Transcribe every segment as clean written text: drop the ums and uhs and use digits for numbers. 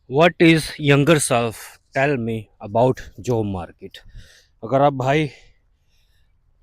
What is younger self tell me about job market? अगर आप भाई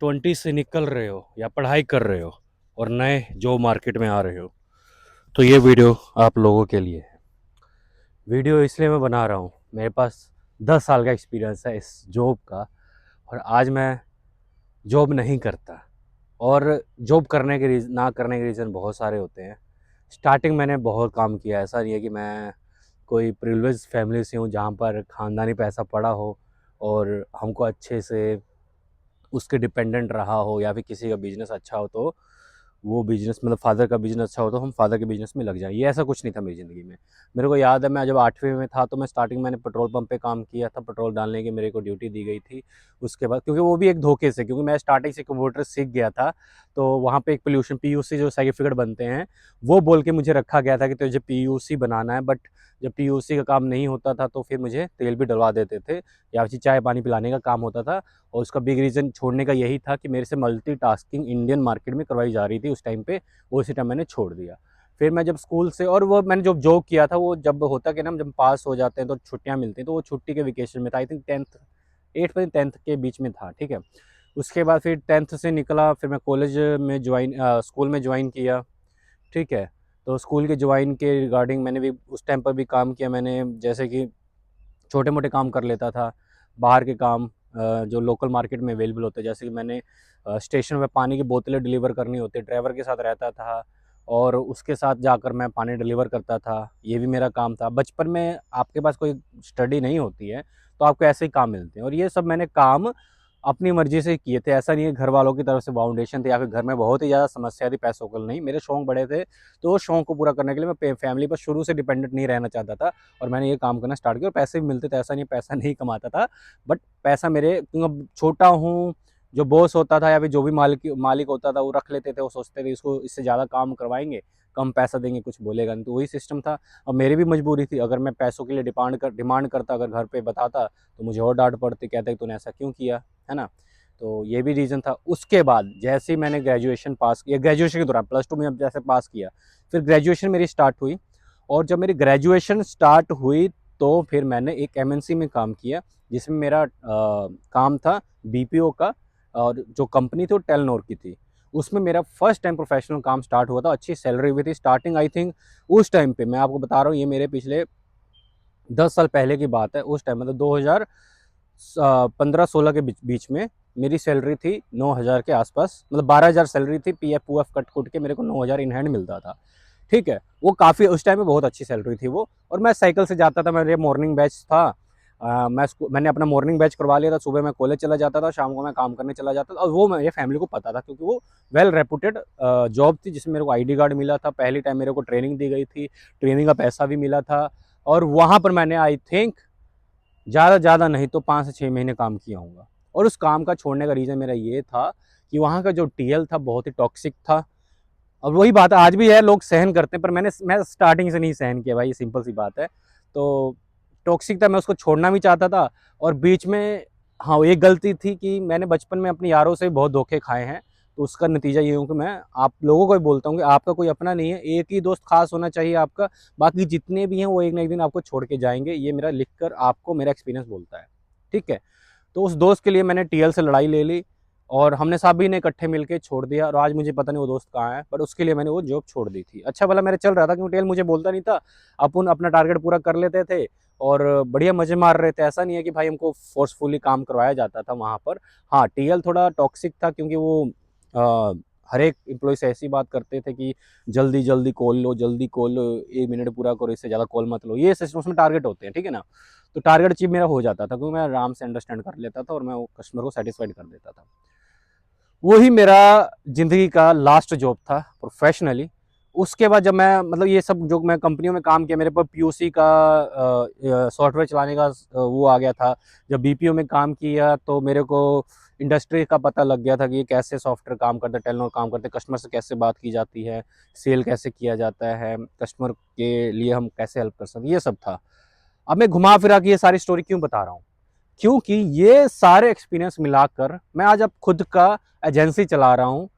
20 से निकल रहे हो या पढ़ाई कर रहे हो और नए जॉब मार्केट में आ रहे हो तो ये वीडियो आप लोगों के लिए है। वीडियो इसलिए मैं बना रहा हूँ, मेरे पास 10 साल का एक्सपीरियंस है इस जॉब का। और आज मैं जॉब नहीं करता। और जॉब करने के ना करने के रीज़न बहुत सारे होते हैं। स्टार्टिंग मैंने बहुत काम किया, ऐसा नहीं है कि मैं कोई प्रिविलेज फैमिली से हूँ जहाँ पर ख़ानदानी पैसा पड़ा हो और हमको अच्छे से उसके डिपेंडेंट रहा हो, या फिर किसी का बिज़नेस अच्छा हो तो वो बिज़नेस मतलब फ़ादर का बिज़नेस अच्छा हो तो हम फ़ादर के बिज़नेस में लग जाएँ। ये ऐसा कुछ नहीं था मेरी ज़िंदगी में। मेरे को याद है, मैं जब 8वीं में था तो मैं स्टार्टिंग मैंने पेट्रोल पंप पे काम किया था, पेट्रोल डालने की मेरे को ड्यूटी दी गई थी। उसके बाद क्योंकि वो भी एक धोखे से, क्योंकि मैं स्टार्टिंग से कंप्यूटर सीख गया था, तो वहाँ पे एक पोल्यूशन पीयूसी जो सर्टिफिकेट बनते हैं, वो बोल के मुझे रखा गया था कि तुझे पीयूसी बनाना है। बट जब पीयूसी का काम नहीं होता था तो फिर मुझे तेल भी डलवा देते थे या फिर चाय पानी पिलाने का काम होता था। और उसका बिग रीज़न छोड़ने का यही था कि मेरे से मल्टीटास्किंग इंडियन मार्केट में करवाई जा रही थी उस टाइम पे। वो उसी टाइम मैंने छोड़ दिया। फिर मैं जब स्कूल से, और वो मैंने जो जॉब किया था वो जब होता कि ना, जब पास हो जाते हैं तो छुट्टियाँ मिलती हैं, तो वो छुट्टी के वेकेशन में था। आई थिंक 8th या 10th के बीच में था, ठीक है। उसके बाद फिर 10th से निकला, फिर मैं कॉलेज में स्कूल में ज्वाइन किया, ठीक है। तो स्कूल के ज्वाइन के रिगार्डिंग मैंने भी उस टाइम पर भी काम किया। मैंने जैसे कि छोटे मोटे काम कर लेता था, बाहर के काम जो लोकल मार्केट में अवेलेबल होते हैं। जैसे कि मैंने स्टेशन पे पानी की बोतलें डिलीवर करनी होती, ड्राइवर के साथ रहता था और उसके साथ जाकर मैं पानी डिलीवर करता था। ये भी मेरा काम था। बचपन में आपके पास कोई स्टडी नहीं होती है तो आपको ऐसे ही काम मिलते हैं, और ये सब मैंने काम अपनी मर्जी से किए थे। ऐसा नहीं है घर वालों की तरफ से बाउंडेशन थे या फिर घर में बहुत ही ज़्यादा समस्या थी पैसों को, नहीं, मेरे शौक बड़े थे। तो उस शौक को पूरा करने के लिए मैं फैमिली पर शुरू से डिपेंडेंट नहीं रहना चाहता था, और मैंने ये काम करना स्टार्ट किया। और पैसे भी मिलते थे, ऐसा नहीं पैसा नहीं कमाता था, बट पैसा मेरे, क्योंकि अब छोटा हूँ, जो बॉस होता था या फिर जो भी मालिक मालिक होता था वो रख लेते थे। वो सोचते थे इसको इससे ज़्यादा काम करवाएंगे, कम पैसा देंगे, कुछ बोलेगा नहीं, तो वही सिस्टम था। अब मेरी भी मजबूरी थी, अगर मैं पैसों के लिए डिमांड करता, अगर घर पे बताता तो मुझे और डांट पड़ती, कहते कि तूने ऐसा क्यों किया, है ना। तो ये भी रीज़न था। उसके बाद जैसे ही मैंने ग्रेजुएशन पास किया, ग्रेजुएशन के दौरान प्लस टू में जैसे पास किया, फिर ग्रेजुएशन मेरी स्टार्ट हुई। और जब मेरी ग्रेजुएशन स्टार्ट हुई तो फिर मैंने एक एमएनसी में काम किया, जिसमें मेरा काम था बीपीओ का। और जो कंपनी थी वो टेलनोर की थी। उसमें मेरा फर्स्ट टाइम प्रोफेशनल काम स्टार्ट हुआ था। अच्छी सैलरी हुई थी स्टार्टिंग, आई थिंक उस टाइम पे मैं आपको बता रहा हूँ, ये मेरे पिछले 10 साल पहले की बात है। उस टाइम मतलब 2015-16 के बीच में मेरी सैलरी थी 9,000 के आसपास, मतलब 12,000 सैलरी थी, पीएफ पूएफ कट कुट के मेरे को 9,000 इन हैंड मिलता था, ठीक है। वो काफ़ी उस टाइम में बहुत अच्छी सैलरी थी वो। और मैं साइकिल से जाता था, मेरे मॉर्निंग बैच था। मैंने अपना मॉर्निंग बैच करवा लिया था। सुबह मैं कॉलेज चला जाता था, शाम को मैं काम करने चला जाता था, और वो मेरे फैमिली को पता था क्योंकि वो वेल रेपुटेड जॉब थी, जिसमें मेरे को आईडी कार्ड मिला था। पहली टाइम मेरे को ट्रेनिंग दी गई थी, ट्रेनिंग का पैसा भी मिला था। और वहाँ पर मैंने आई थिंक ज़्यादा नहीं तो 5 से 6 महीने काम किया होऊँगा। और उस काम का छोड़ने का रीज़न मेरा ये था कि वहाँ का जो टीएल था बहुत ही टॉक्सिक था। और वही बात है, आज भी है, लोग सहन करते हैं, पर मैं स्टार्टिंग से नहीं सहन किया भाई, ये सिंपल सी बात है। तो टॉक्सिक था, मैं उसको छोड़ना भी चाहता था। और बीच में हाँ, एक गलती थी कि मैंने बचपन में अपने यारों से बहुत धोखे खाए हैं। तो उसका नतीजा ये हूँ कि मैं आप लोगों को भी बोलता हूँ कि आपका कोई अपना नहीं है, एक ही दोस्त खास होना चाहिए आपका। बाकी जितने भी हैं वो एक ना एक दिन आपको छोड़ के जाएँगे, ये मेरा लिख कर आपको मेरा एक्सपीरियंस बोलता है, ठीक है। तो उस दोस्त के लिए मैंने टीएल से लड़ाई ले ली, और हमने सभी ने इकट्ठे मिलके छोड़ दिया। और आज मुझे पता नहीं वो दोस्त कहाँ है, बट उसके लिए मैंने वो जॉब छोड़ दी थी। अच्छा भला मेरा चल रहा था, क्योंकि टीएल मुझे बोलता नहीं था। अपन अपना टारगेट पूरा कर लेते थे और बढ़िया मजे मार रहे थे। ऐसा नहीं है कि भाई हमको फोर्सफुली काम करवाया जाता था वहाँ पर। हाँ, टीएल थोड़ा टॉक्सिक था, क्योंकि वो हर एक एम्प्लॉय से ऐसी बात करते थे कि जल्दी जल्दी कॉल लो, जल्दी कॉल लो, 1 मिनट पूरा करो, इससे ज़्यादा कॉल मत लो। ये सिस्टम उसमें टारगेट होते हैं, ठीक है ना। तो टारगेट अचीव मेरा हो जाता था, क्योंकि मैं आराम से अंडरस्टैंड कर लेता था और मैं वो कस्टमर को सेटिस्फाइड कर देता था। वही मेरा ज़िंदगी का लास्ट जॉब था प्रोफेशनली। उसके बाद जब मैं, मतलब ये सब जो मैं कंपनियों में काम किया, मेरे पर पीओसी का सॉफ्टवेयर चलाने का वो आ गया था। जब बीपीओ में काम किया तो मेरे को इंडस्ट्री का पता लग गया था कि ये कैसे सॉफ्टवेयर काम करता है, टेलनोर काम करते हैं, कस्टमर से कैसे बात की जाती है, सेल कैसे किया जाता है, कस्टमर के लिए हम कैसे हेल्प कर सकते हैं, ये सब था। अब मैं घुमा फिरा के ये सारी स्टोरी क्यों बता रहा हूँ, क्योंकि ये सारे एक्सपीरियंस मिलाकर मैं आज अब खुद का एजेंसी चला रहा हूँ।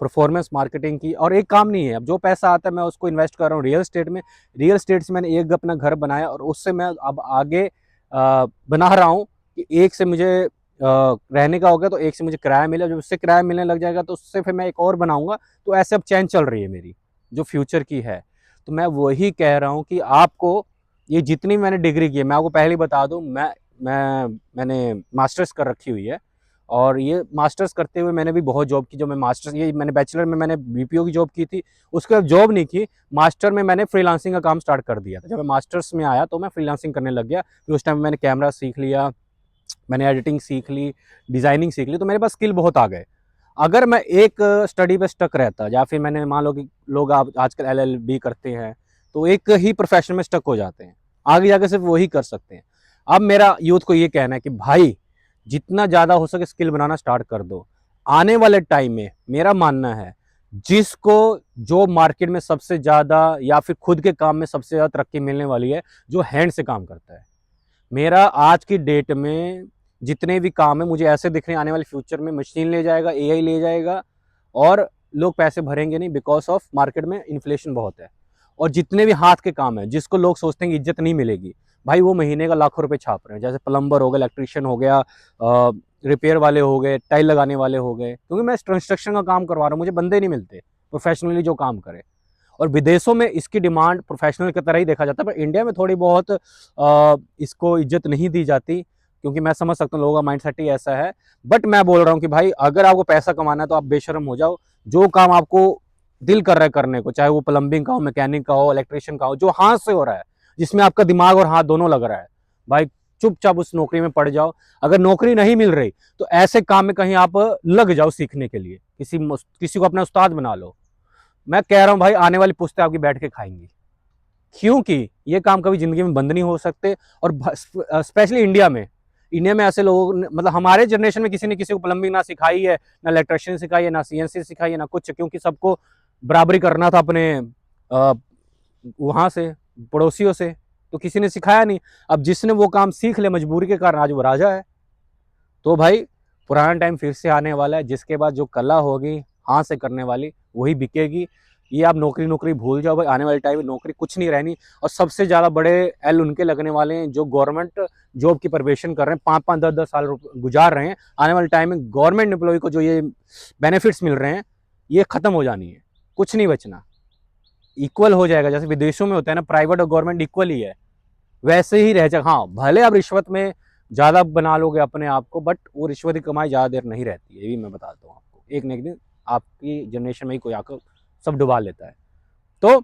परफॉर्मेंस मार्केटिंग की, और एक काम नहीं है। अब जो पैसा आता है मैं उसको इन्वेस्ट कर रहा हूँ रियल एस्टेट में। रियल एस्टेट से मैंने एक अपना घर बनाया और उससे मैं अब आगे बना रहा हूँ कि एक से मुझे रहने का हो गया तो एक से मुझे किराया मिले, जब उससे किराया मिलने लग जाएगा तो उससे फिर मैं एक और बनाऊंगा। तो ऐसे अब चैन चल रही है मेरी जो फ्यूचर की है। तो मैं वही कह रहा हूँ कि आपको ये जितनी मैंने डिग्री की है, मैं आपको पहले ही बता दूँ, मैंने मास्टर्स कर रखी हुई है। और ये मास्टर्स करते हुए मैंने भी बहुत जॉब की। जो मैं मास्टर्स, ये मैंने बैचलर में मैंने बीपीओ की जॉब की थी, उसके बाद जॉब नहीं की। मास्टर में मैंने फ्रीलांसिंग का काम स्टार्ट कर दिया था। जब मैं मास्टर्स में आया तो मैं फ्रीलांसिंग करने लग गया। फिर उस टाइम मैंने कैमरा सीख लिया, मैंने एडिटिंग सीख ली, डिज़ाइनिंग सीख ली, तो मेरे पास स्किल बहुत आ गए। अगर मैं एक स्टडी पे स्टक रहता, या फिर मैंने मान लो कि लोग आजकल एलएलबी करते हैं तो एक ही प्रोफेशन में स्टक हो जाते हैं, आगे जाके सिर्फ वही कर सकते हैं। अब मेरा यूथ को ये कहना है कि भाई जितना ज़्यादा हो सके स्किल बनाना स्टार्ट कर दो। आने वाले टाइम में मेरा मानना है जिसको जो मार्केट में सबसे ज़्यादा या फिर खुद के काम में सबसे ज़्यादा तरक्की मिलने वाली है, जो हैंड से काम करता है। मेरा आज की डेट में जितने भी काम है मुझे ऐसे दिख रहे हैं, आने वाले फ्यूचर में मशीन ले जाएगा, एआई ले जाएगा, और लोग पैसे भरेंगे नहीं, बिकॉज ऑफ मार्केट में इन्फ्लेशन बहुत है। और जितने भी हाथ के काम है जिसको लोग सोचते हैं कि इज्जत नहीं मिलेगी, भाई वो महीने का लाखों रुपए छाप रहे हैं। जैसे प्लम्बर हो गया, इलेक्ट्रिशियन हो गया, रिपेयर वाले हो गए, टाइल लगाने वाले हो गए। क्योंकि मैं कंस्ट्रक्शन का काम करवा रहा हूँ, मुझे बंदे नहीं मिलते प्रोफेशनली जो काम करे। और विदेशों में इसकी डिमांड प्रोफेशनल की तरह ही देखा जाता है, पर इंडिया में थोड़ी बहुत इसको इज्जत नहीं दी जाती, क्योंकि मैं समझ सकता हूँ लोगों का माइंडसेट ही ऐसा है। बट मैं बोल रहा हूँ कि भाई अगर आपको पैसा कमाना है तो आप बेशर्म हो जाओ। जो काम आपको दिल कर रहा है करने को, चाहे वो प्लम्बिंग का हो, मैकेनिक का हो, इलेक्ट्रिशियन का हो, जो हाथ से हो रहा है, जिसमें आपका दिमाग और हाथ दोनों लग रहा है, भाई चुपचाप उस नौकरी में पड़ जाओ। अगर नौकरी नहीं मिल रही तो ऐसे काम में कहीं आप लग जाओ सीखने के लिए, किसी को अपना उस्ताद बना लो। मैं कह रहा हूं भाई आने वाली पुस्तें आपकी बैठ के खाएंगी, क्योंकि ये काम कभी जिंदगी में बंद नहीं हो सकते। और स्पेशली इंडिया में ऐसे लोगों ने, मतलब हमारे जनरेशन में किसी ने किसी को प्लम्बिंग ना सिखाई है, ना इलेक्ट्रिशियन सिखाई है, ना सीएनसी सिखाई है, ना कुछ, क्योंकि सबको बराबरी करना था अपने वहां से, पड़ोसियों से, तो किसी ने सिखाया नहीं। अब जिसने वो काम सीख ले मजबूरी के कारण, आज वो राजा है। तो भाई पुराना टाइम फिर से आने वाला है, जिसके बाद जो कला होगी हाथ से करने वाली वही बिकेगी। ये आप नौकरी नौकरी भूल जाओ भाई, आने वाले टाइम में नौकरी कुछ नहीं रहनी। और सबसे ज़्यादा बड़े एल उनके लगने वाले हैं जो गवर्नमेंट जॉब की प्रिपरेशन कर रहे हैं, 5-5 10-10 साल गुजार रहे हैं। आने वाले टाइम में गवर्नमेंट एम्प्लॉय को जो ये बेनिफिट्स मिल रहे हैं, ये खत्म हो जानी है, कुछ नहीं बचना। इक्वल हो जाएगा, जैसे विदेशों में होता है ना, प्राइवेट और गवर्नमेंट इक्वल ही है, वैसे ही रह जाएगा। हाँ भले आप रिश्वत में ज़्यादा बना लोगे अपने आप को, बट वो रिश्वत की कमाई ज़्यादा देर नहीं रहती है, ये भी मैं बताता हूँ आपको। एक न एक दिन आपकी जनरेशन में ही कोई आकर सब डुबा लेता है। तो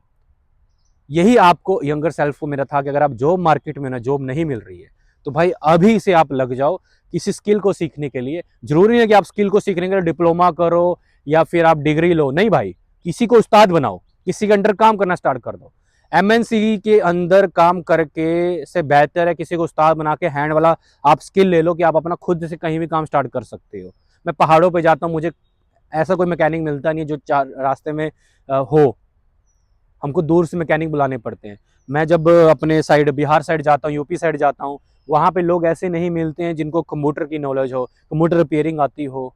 यही आपको यंगर सेल्फ को मेरा था कि अगर आप जॉब मार्केट में ना जॉब नहीं मिल रही है तो भाई अभी से आप लग जाओ किसी स्किल को सीखने के लिए। जरूरी नहीं है कि आप स्किल को सीखने के लिए डिप्लोमा करो या फिर आप डिग्री लो, नहीं भाई, किसी को उस्ताद बनाओ, किसी के अंडर काम करना स्टार्ट कर दो। एमएनसी के अंदर काम करके से बेहतर है किसी को उस्ताद बना के हैंड वाला आप स्किल ले लो कि आप अपना खुद से कहीं भी काम स्टार्ट कर सकते हो। मैं पहाड़ों पे जाता हूँ, मुझे ऐसा कोई मैकेनिक मिलता नहीं है जो चार रास्ते में हो, हमको दूर से मैकेनिक बुलाने पड़ते हैं। मैं जब अपने साइड बिहार साइड जाता हूँ, यूपी साइड जाता हूँ, वहाँ पे लोग ऐसे नहीं मिलते हैं जिनको कंप्यूटर की नॉलेज हो, कंप्यूटर रिपेयरिंग आती हो,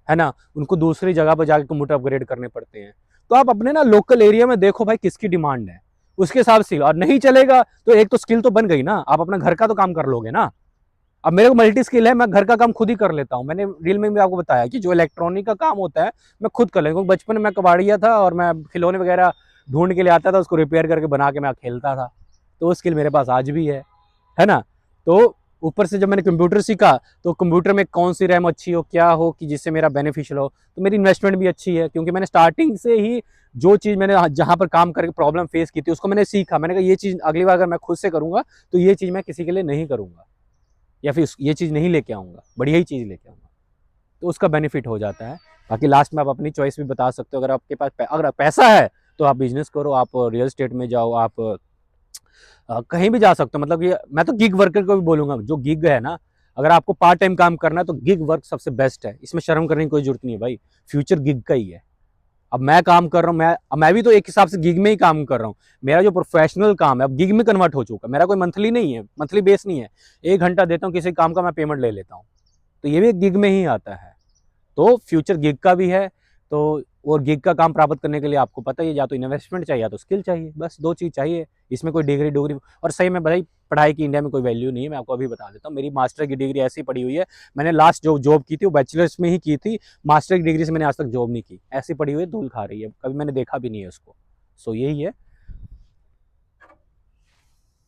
है ना, उनको दूसरी जगह पर जाकर कंप्यूटर अपग्रेड करने पड़ते हैं। तो आप अपने ना लोकल एरिया में देखो भाई किसकी डिमांड है, उसके हिसाब से। और नहीं चलेगा तो एक तो स्किल तो बन गई ना, आप अपना घर का तो काम कर लोगे ना। अब मेरे को मल्टी स्किल है, मैं घर का काम खुद ही कर लेता हूँ। मैंने रील में भी आपको बताया कि जो इलेक्ट्रॉनिक का काम होता है मैं खुद कर लेता हूँ। बचपन में मैं कबाड़िया था और मैं खिलौने वगैरह ढूंढ के लिए आता था, उसको रिपेयर करके बना के मैं खेलता था। तो वो स्किल मेरे पास आज भी है ना। तो ऊपर से जब मैंने कंप्यूटर सीखा तो कंप्यूटर में कौन सी रैम अच्छी हो, क्या हो कि जिससे मेरा बेनिफिशियल हो, तो मेरी इन्वेस्टमेंट भी अच्छी है, क्योंकि मैंने स्टार्टिंग से ही जो चीज़ मैंने जहाँ पर काम करके प्रॉब्लम फेस की थी उसको मैंने सीखा। मैंने कहा ये चीज़ अगली बार अगर मैं खुद से करूँगा तो ये चीज़ मैं किसी के लिए नहीं करूँगा, या फिर ये चीज़ नहीं लेके आऊँगा, बढ़िया ही चीज़ लेके आऊँगा, तो उसका बेनिफिट हो जाता है। बाकी लास्ट में आप अपनी चॉइस भी बता सकते हो। अगर आपके पास अगर पैसा है तो आप बिजनेस करो, आप रियल एस्टेट में जाओ, आप कहीं भी जा सकते हो। मतलब कि मैं तो गिग वर्कर को भी बोलूँगा, जो गिग है ना, अगर आपको पार्ट टाइम काम करना है तो गिग वर्क सबसे बेस्ट है, इसमें शर्म करने की कोई जरूरत नहीं है भाई, फ्यूचर गिग का ही है। अब मैं काम कर रहा हूँ, मैं भी तो एक हिसाब से गिग में ही काम कर रहा हूँ। मेरा जो प्रोफेशनल काम है अब गिग में कन्वर्ट हो चुका है, मेरा कोई मंथली नहीं है, मंथली बेस नहीं है। 1 घंटा देता हूँ किसी काम का, मैं पेमेंट ले लेता हूँ, तो ये भी गिग में ही आता है। तो फ्यूचर गिग का भी है, तो और गिग का काम प्राप्त करने के लिए आपको पता ही है, या तो इन्वेस्टमेंट चाहिए या तो स्किल चाहिए, बस 2 चीज़ चाहिए। इसमें कोई डिग्री डुग्री और सही में भाई पढ़ाई की इंडिया में कोई वैल्यू नहीं है, मैं आपको अभी बता देता हूँ। मेरी मास्टर की डिग्री ऐसी पड़ी हुई है, मैंने लास्ट जो जॉब की थी वो बैचलर्स में ही की थी, मास्टर की डिग्री से मैंने आज तक जॉब नहीं की। ऐसी पड़ी हुई है, धूल खा रही है, कभी मैंने देखा भी नहीं है उसको। सो यही है।